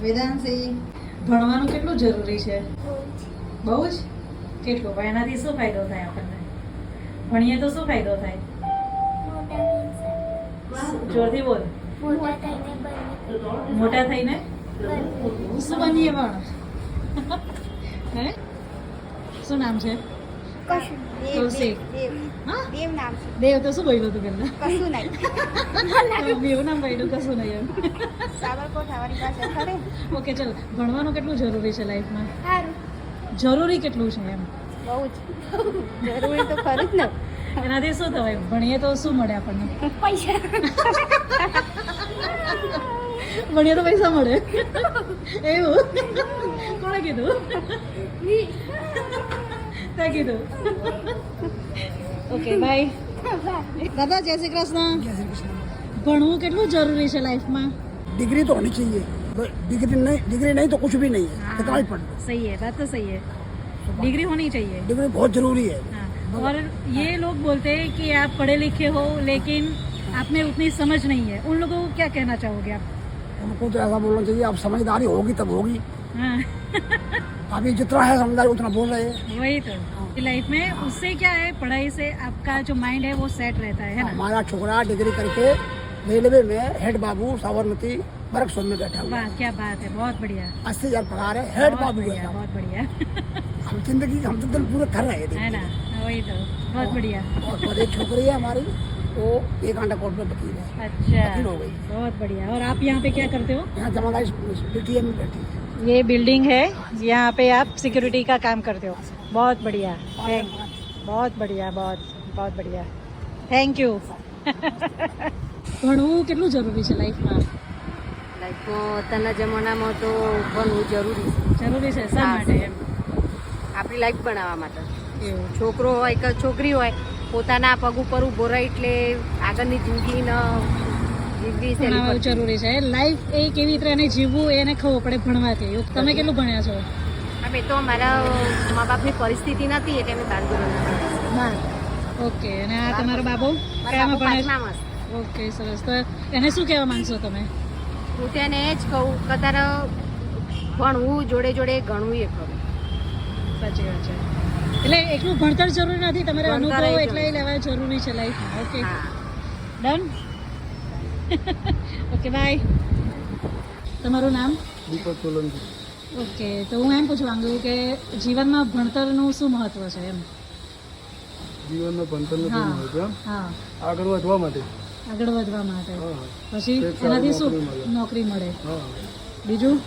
વેદાંશી ભણવાનું કેટલું જરૂરી છે? બહુ જ. કેટલું? પણ એનાથી શું ફાયદો થાય આપણને? ભણીએ તો શું ફાયદો થાય? જોરથી બોલ. મોટા થઈને શું બનીએ પણ? હે? શું નામ છે? કૌશિક. હા? દેવ તો શું બોલ્યું તું પેલા? બેવું નામ બોલ્યું, કશું નહીં એમ. ઓકે ચલ, ભણવાનું કેટલું જરૂરી છે લાઈફમાં? જરૂરી કેટલું છે એમ? બહુ જ જરૂરી તો ખરું જ ને. એનાથી શું થવાય? ભણીએ તો શું મળે આપણને? પૈસા. ભણીએ તો પૈસા મળે એવું? કોણે કીધું? તે કીધું. Okay bye. દાદા જય શ્રી કૃષ્ણ. ભણવું કેટલું જરૂરી છે લાઈફમાં? डिग्री तो होनी चाहिए, डिग्री नहीं तो कुछ भी नहीं है, कितना भी पढ़ लो। सही है, बात तो सही है. डिग्री होनी चाहिए. डिग्री बहुत जरूरी है. हाँ. और ये लोग बोलते हैं कि आप पढ़े लिखे हो लेकिन आप में उतनी समझ नहीं है, उन लोगों को क्या कहना चाहोगे आप? उनको तो ऐसा बोलना चाहिए, अब समझदारी होगी तब होगी. हाँ. अभी जितना है समझदारी उतना बोल रहे हैं. वही तो लाइफ में उससे क्या है, पढ़ाई से आपका जो माइंड है वो सेट रहता है ना. हमारा छोकरा डिग्री करके रेलवे में हेड बाबू साबरमती बरकसोल में बैठा हुआ. वाह क्या बात है, बहुत बढ़िया. 80,000 पगार है, हेड बहुत बाबू बढ़िया, है. बहुत बढ़िया. हम जिंदगी हम तो दिल पूरे कर रहे है हैं. ना, वही तो बहुत बढ़िया. और एक छोकरी है हमारी, वो 1 घंटा कोर्ट में वकील है. अच्छा, वकील हो गई. बहुत बढ़िया. और आप यहाँ पे क्या करते हो? यहाँ जमादारी PTM में बैठी है. ये बिल्डिंग है, यहाँ पे आप सिक्योरिटी का काम करते हो. बहुत बढ़िया. बहुत बढ़िया, बहुत बहुत बढ़िया. Thank you. ભણવું કેટલું જરૂરી છે લાઈફમાં? લાઈફમાં અત્યારના જમાનામાં તો ભણવું જરૂરી છે. જરૂરી છે શા માટે એમ? આપણી લાઈફ બનાવવા માટે. એવું. છોકરો હોય કે છોકરી હોય, પોતાના પગ ઉપર ઊભો રહે એટલે આગળની જિંદગીને જીવવી છે. ભણાવવું જરૂરી છે. લાઈફ એ કેવી રીતે એને જીવવું એને ખબર પડે ભણવાથી. તમે કેટલું ભણ્યા છો? અમે તો અમારા મા બાપની પરિસ્થિતિ નથી એટલે અમે 12 ધોરણ બાર. ઓકે. અને આ તમારો બાબો કયામાં ભણે છે? ઓકે સરસ. તો એને શું કહેવા માંગશો તમે? હું તેને એ જ કહું કે તારે ભણવું જોડે જોડે ઘણું એ કરું. સાચી વાત છે. એટલે એકલું ભણતર જરૂરી નથી, તમારે ભણતર અનુભવ એ એટલે લેવા જરૂરી છે લાઈફમાં. ઓકે હા. ડન. Okay bye. તમારું નામ? દીપક સોલંકી. ઓકે. તો હું એમ પૂછવા માંગુ કે જીવનમાં ભણતરનું શું મહત્વ છે એમ? જીવનમાં ભણતરનું હા. શું મહત્વ? હા, આગળ વધવા માટે. આગળ વધવા માટે. હા. પછી એક સારી એનાથી શું નોકરી મળે. નોકરી મળે? હા. બીજું